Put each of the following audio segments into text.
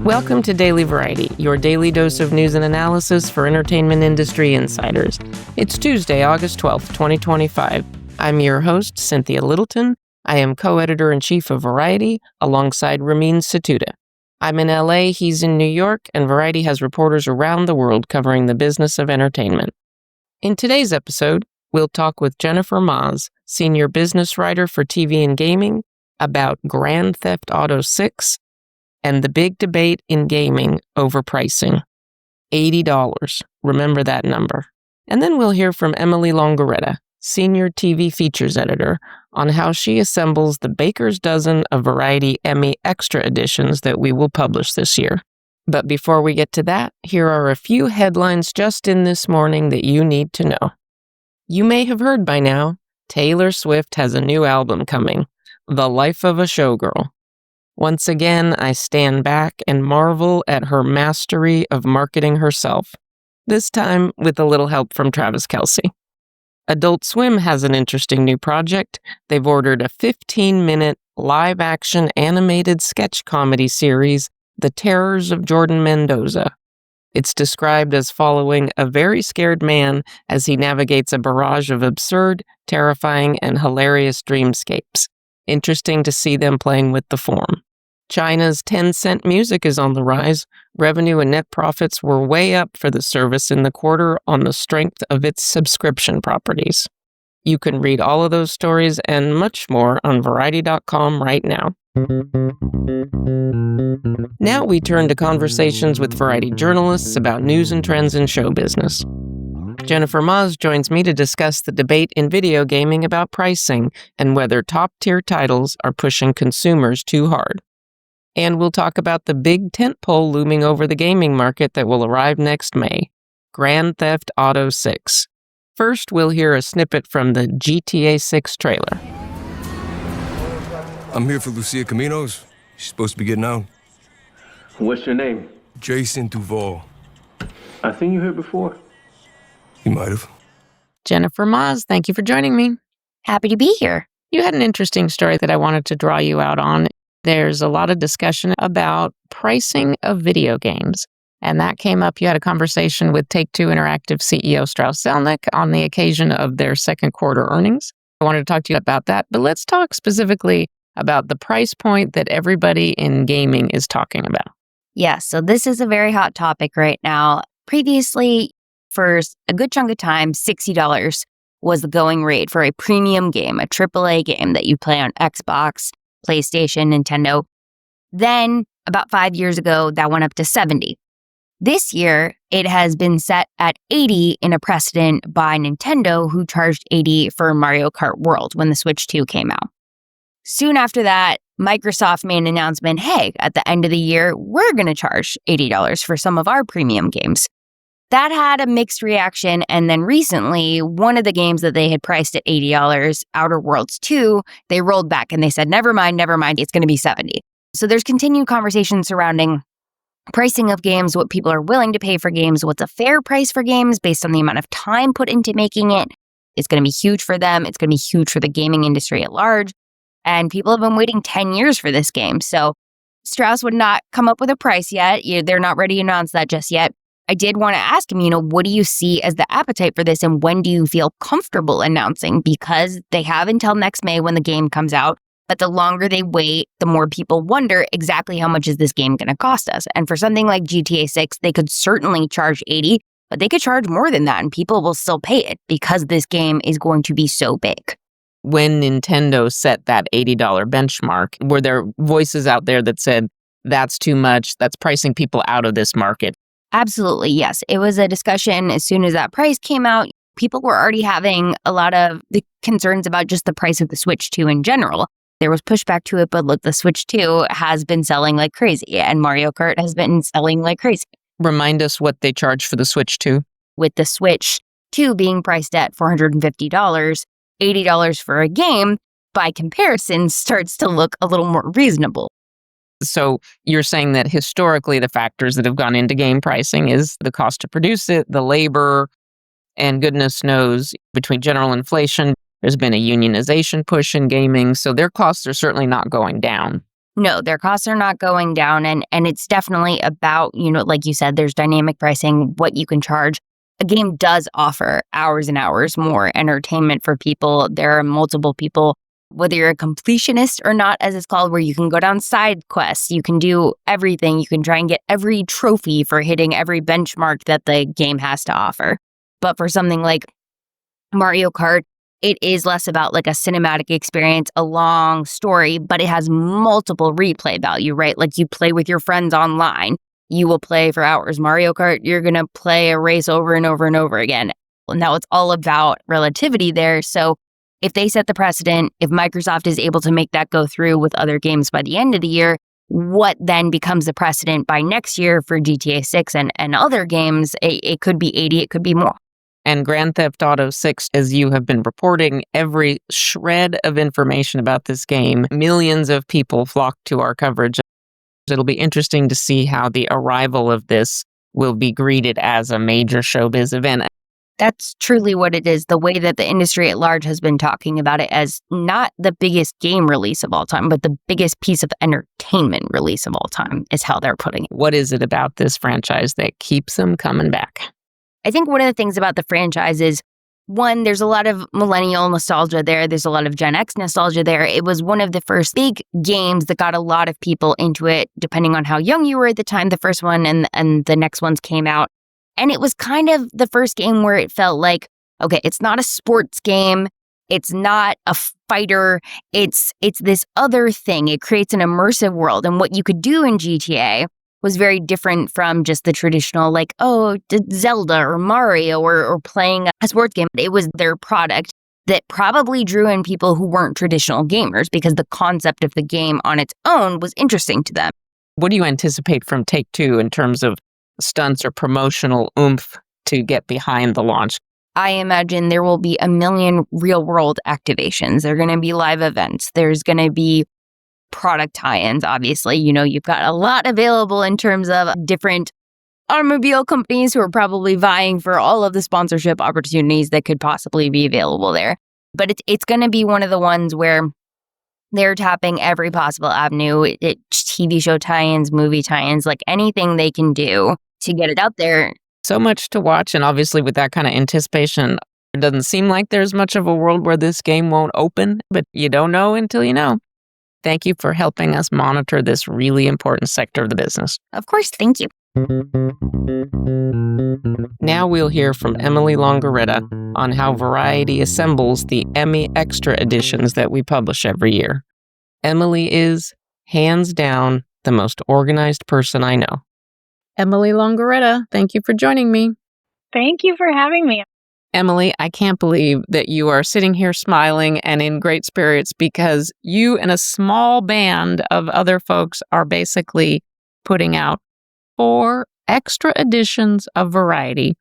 Welcome to Daily Variety, your daily dose of news and analysis for entertainment industry insiders. It's Tuesday, August 12th, 2025. I'm your host, Cynthia Littleton. I am co-editor-in-chief of Variety, alongside Ramin Satuda. I'm in LA, he's in New York, and Variety has reporters around the world covering the business of entertainment. In today's episode, we'll talk with Jennifer Maas, senior business writer for TV and gaming, about Grand Theft Auto 6 and the big debate in gaming over pricing. $80. Remember that number. And then we'll hear from Emily Longeretta, senior TV features editor, on how she assembles the baker's dozen of Variety Emmy Extra Editions that we will publish this year. But before we get to that, here are a few headlines just in this morning that you need to know. You may have heard by now, Taylor Swift has a new album coming, The Life of a Showgirl. Once again, I stand back and marvel at her mastery of marketing herself, this time with a little help from Travis Kelce. Adult Swim has an interesting new project. They've ordered a 15-minute live-action animated sketch comedy series, The Terrors of Jordan Mendoza. It's described as following a very scared man as he navigates a barrage of absurd, terrifying, and hilarious dreamscapes. Interesting to see them playing with the form. China's Tencent Music is on the rise. Revenue and net profits were way up for the service in the quarter on the strength of its subscription properties. You can read all of those stories and much more on Variety.com right now. Now we turn to conversations with Variety journalists about news and trends in show business. Jennifer Maas joins me to discuss the debate in video gaming about pricing and whether top-tier titles are pushing consumers too hard. And we'll talk about the big tentpole looming over the gaming market that will arrive next May, Grand Theft Auto 6. First, we'll hear a snippet from the GTA 6 trailer. I'm here for Lucia Caminos. She's supposed to be getting out. What's your name? Jason Duval. I've seen you here before. You might have. Jennifer Maas, thank you for joining me. Happy to be here. You had an interesting story that I wanted to draw you out on. There's a lot of discussion about pricing of video games. And that came up, you had a conversation with Take-Two Interactive CEO Strauss Zelnick on the occasion of their second quarter earnings. I wanted to talk to you about that, but let's talk specifically about the price point that everybody in gaming is talking about. Yeah, so this is a very hot topic right now. Previously, for a good chunk of time, $60 was the going rate for a premium game, a AAA game that you play on Xbox, PlayStation, Nintendo. Then, about 5 years ago, that went up to $70. This year, it has been set at $80 in a precedent by Nintendo, who charged $80 for Mario Kart World when the Switch 2 came out. Soon after that, Microsoft made an announcement, hey, at the end of the year, we're going to charge $80 for some of our premium games. That had a mixed reaction, and then recently, one of the games that they had priced at $80, Outer Worlds 2, they rolled back and they said, never mind, it's going to be $70. So there's continued conversation surrounding pricing of games, what people are willing to pay for games, what's a fair price for games based on the amount of time put into making it. It's going to be huge for them. It's going to be huge for the gaming industry at large. And people have been waiting 10 years for this game. So Strauss would not come up with a price yet. They're not ready to announce that just yet. I did want to ask him, what do you see as the appetite for this and when do you feel comfortable announcing? Because they have until next May when the game comes out. But the longer they wait, the more people wonder exactly how much is this game going to cost us. And for something like GTA 6, they could certainly charge $80, but they could charge more than that and people will still pay it because this game is going to be so big. When Nintendo set that $80 benchmark, were there voices out there that said, that's too much, that's pricing people out of this market? Absolutely, yes. It was a discussion as soon as that price came out. People were already having a lot of the concerns about just the price of the Switch 2 in general. There was pushback to it, but look, the Switch 2 has been selling like crazy and Mario Kart has been selling like crazy. Remind us what they charge for the Switch 2. With the Switch 2 being priced at $450, $80 for a game, by comparison, starts to look a little more reasonable. So you're saying that historically the factors that have gone into game pricing is the cost to produce it, the labor, And goodness knows, between general inflation, there's been a unionization push in gaming, so their costs are certainly not going down. No, their costs are not going down. And it's definitely about, like you said, there's dynamic pricing, what you can charge. A game does offer hours and hours more entertainment for people. There are multiple people, whether you're a completionist or not, as it's called, where you can go down side quests, you can do everything. You can try and get every trophy for hitting every benchmark that the game has to offer. But for something like Mario Kart, it is less about like a cinematic experience, a long story, but it has multiple replay value, right? Like you play with your friends online. You will play for hours. Mario Kart, you're going to play a race over and over and over again. And now it's all about relativity there. So if they set the precedent, if Microsoft is able to make that go through with other games by the end of the year, what then becomes the precedent by next year for GTA 6 and other games? It could be 80, it could be more. And Grand Theft Auto 6, as you have been reporting, every shred of information about this game, millions of people flock to our coverage. It'll be interesting to see how the arrival of this will be greeted as a major showbiz event. That's truly what it is. The way that the industry at large has been talking about it as not the biggest game release of all time, but the biggest piece of entertainment release of all time is how they're putting it. What is it about this franchise that keeps them coming back? I think one of the things about the franchise is, one, there's a lot of millennial nostalgia there. There's a lot of Gen X nostalgia there. It was one of the first big games that got a lot of people into it, depending on how young you were at the time the first one and the next ones came out. And it was kind of the first game where it felt like, okay, it's not a sports game. It's not a fighter. It's this other thing. It creates an immersive world. And what you could do in GTA was very different from just the traditional, like, Zelda or Mario or playing a sports game. It was their product that probably drew in people who weren't traditional gamers because the concept of the game on its own was interesting to them. What do you anticipate from Take-Two in terms of stunts or promotional oomph to get behind the launch? I imagine there will be a million real-world activations. There are going to be live events. There's going to be product tie-ins, obviously. You've got a lot available in terms of different automobile companies who are probably vying for all of the sponsorship opportunities that could possibly be available there. But it's going to be one of the ones where they're tapping every possible avenue. TV show tie-ins, movie tie-ins, like anything they can do to get it out there. So much to watch, and obviously with that kind of anticipation, it doesn't seem like there's much of a world where this game won't open, but you don't know until you know. Thank you for helping us monitor this really important sector of the business. Of course, thank you. Now we'll hear from Emily Longeretta on how Variety assembles the Emmy Extra Editions that we publish every year. Emily is, hands down, the most organized person I know. Emily Longeretta, thank you for joining me. Thank you for having me. Emily, I can't believe that you are sitting here smiling and in great spirits because you and a small band of other folks are basically putting out 4 extra editions of Variety,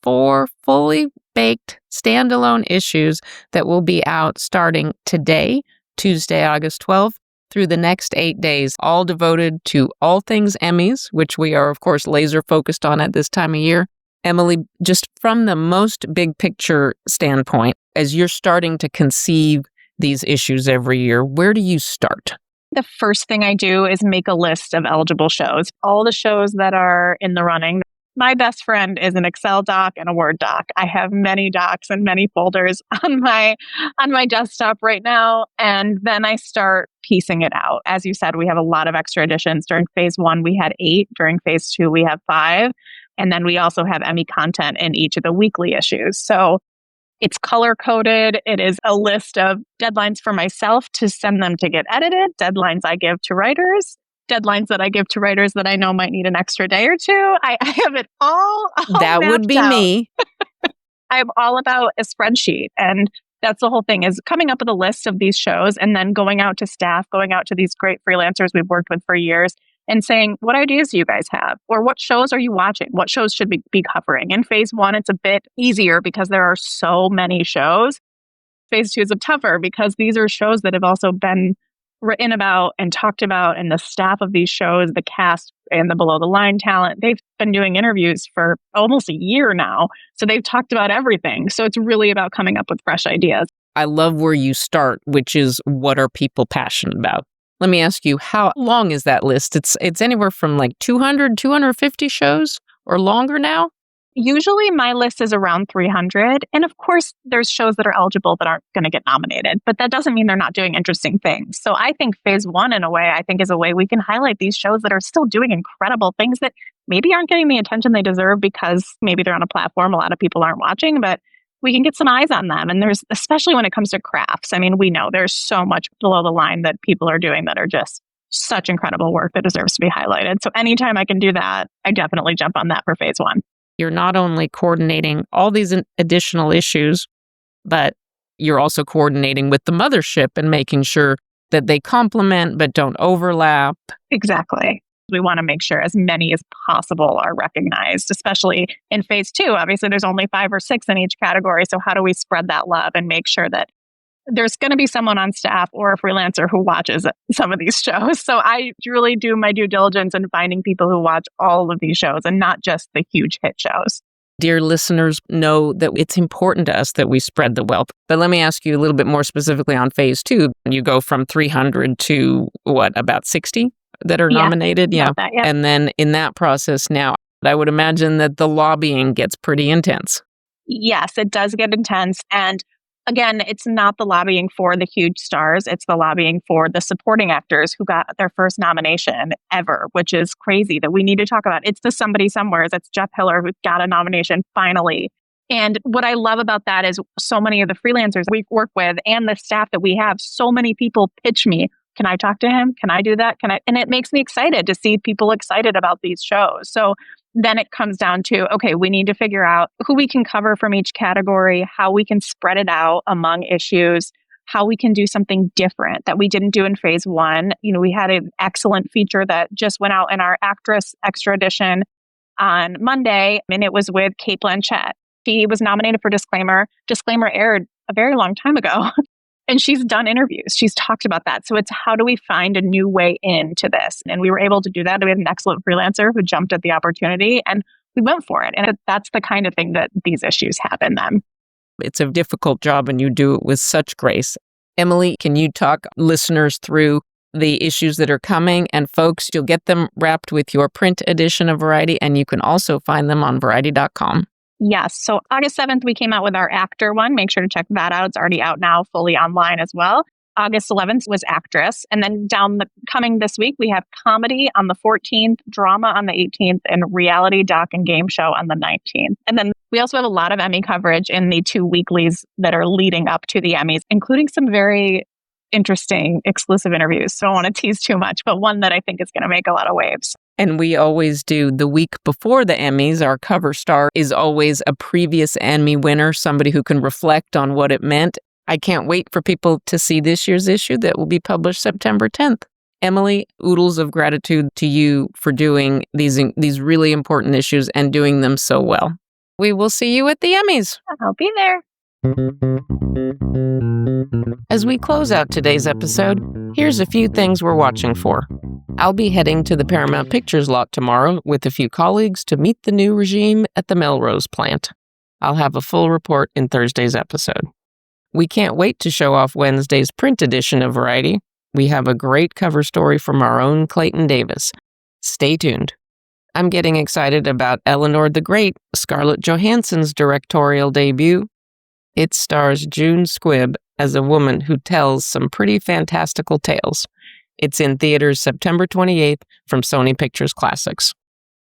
4 fully baked standalone issues that will be out starting today, Tuesday, August 12th, through the next 8 days, all devoted to all things Emmys, which we are, of course, laser focused on at this time of year. Emily, just from the most big picture standpoint, as you're starting to conceive these issues every year, where do you start? The first thing I do is make a list of eligible shows, all the shows that are in the running. My best friend is an Excel doc and a Word doc. I have many docs and many folders on my desktop right now. And then I start piecing it out. As you said, we have a lot of extra editions. During phase 1, we had 8. During phase 2, we have 5. And then we also have Emmy content in each of the weekly issues. So it's color-coded. It is a list of deadlines for myself to send them to get edited, deadlines I give to writers, deadlines that I give to writers that I know might need an extra day or two. I have it all That would be out. me. I'm all about a spreadsheet. And that's the whole thing, is coming up with a list of these shows and then going out to staff, going out to these great freelancers we've worked with for years and saying, what ideas do you guys have? Or what shows are you watching? What shows should we be covering? In phase 1, it's a bit easier because there are so many shows. Phase 2 is tougher because these are shows that have also been written about and talked about, and the staff of these shows, the cast and the below the line talent, they've been doing interviews for almost a year now. So they've talked about everything. So it's really about coming up with fresh ideas. I love where you start, which is what are people passionate about? Let me ask you, how long is that list? It's anywhere from like 200, 250 shows or longer now? Usually my list is around 300. And of course, there's shows that are eligible that aren't going to get nominated, but that doesn't mean they're not doing interesting things. So I think phase one, in a way, I think is a way we can highlight these shows that are still doing incredible things that maybe aren't getting the attention they deserve because maybe they're on a platform a lot of people aren't watching, but we can get some eyes on them. And there's, especially when it comes to crafts, I mean, we know there's so much below the line that people are doing that are just such incredible work that deserves to be highlighted. So anytime I can do that, I definitely jump on that for phase one. You're not only coordinating all these additional issues, but you're also coordinating with the mothership and making sure that they complement but don't overlap. Exactly. We want to make sure as many as possible are recognized, especially in phase two. Obviously, there's only 5 or 6 in each category. So how do we spread that love and make sure that there's going to be someone on staff or a freelancer who watches some of these shows? So I really do my due diligence in finding people who watch all of these shows and not just the huge hit shows. Dear listeners, know that it's important to us that we spread the wealth. But let me ask you a little bit more specifically on phase two. You go from 300 to what, about 60 that are nominated? Yeah. And then in that process now, I would imagine that the lobbying gets pretty intense. Yes, it does get intense. And again, it's not the lobbying for the huge stars. It's the lobbying for the supporting actors who got their first nomination ever, which is crazy that we need to talk about. It's the Somebody Somewheres. It's Jeff Hiller who got a nomination finally. And what I love about that is so many of the freelancers we work with and the staff that we have, so many people pitch me, can I talk to him? Can I do that? And it makes me excited to see people excited about these shows. So then it comes down to, okay, we need to figure out who we can cover from each category, how we can spread it out among issues, how we can do something different that we didn't do in phase one. You know, we had an excellent feature that just went out in our Actress Extra Edition on Monday, and it was with Cate Blanchett. She was nominated for Disclaimer. Disclaimer aired a very long time ago. And she's done interviews. She's talked about that. So it's how do we find a new way into this? And we were able to do that. We had an excellent freelancer who jumped at the opportunity and we went for it. And that's the kind of thing that these issues have in them. It's a difficult job and you do it with such grace. Emily, can you talk listeners through the issues that are coming? And folks, you'll get them wrapped with your print edition of Variety, and you can also find them on Variety.com. Yes. So August 7th, we came out with our actor one. Make sure to check that out. It's already out now, fully online as well. August 11th was actress. And then coming this week, we have comedy on the 14th, drama on the 18th, and reality doc and game show on the 19th. And then we also have a lot of Emmy coverage in the 2 weeklies that are leading up to the Emmys, including some very interesting exclusive interviews. So I don't want to tease too much, but one that I think is going to make a lot of waves. And we always do the week before the Emmys. Our cover star is always a previous Emmy winner, somebody who can reflect on what it meant. I can't wait for people to see this year's issue that will be published September 10th. Emily, oodles of gratitude to you for doing these really important issues and doing them so well. We will see you at the Emmys. I'll be there. As we close out today's episode, here's a few things we're watching for. I'll be heading to the Paramount Pictures lot tomorrow with a few colleagues to meet the new regime at the Melrose plant. I'll have a full report in Thursday's episode. We can't wait to show off Wednesday's print edition of Variety. We have a great cover story from our own Clayton Davis. Stay tuned. I'm getting excited about Eleanor the Great, Scarlett Johansson's directorial debut. It stars June Squibb as a woman who tells some pretty fantastical tales. It's in theaters September 28th from Sony Pictures Classics.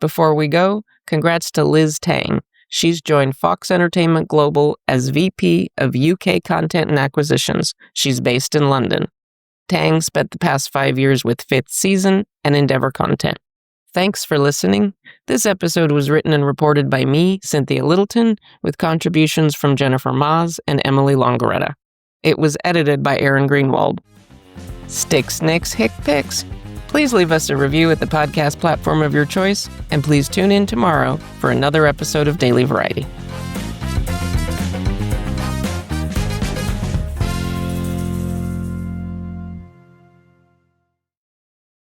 Before we go, congrats to Liz Tang. She's joined Fox Entertainment Global as VP of UK Content and Acquisitions. She's based in London. Tang spent the past 5 years with Fifth Season and Endeavor Content. Thanks for listening. This episode was written and reported by me, Cynthia Littleton, with contributions from Jennifer Maas and Emily Longeretta. It was edited by Aaron Greenwald. Sticks, Nicks, Hick Picks. Please leave us a review at the podcast platform of your choice, and please tune in tomorrow for another episode of Daily Variety.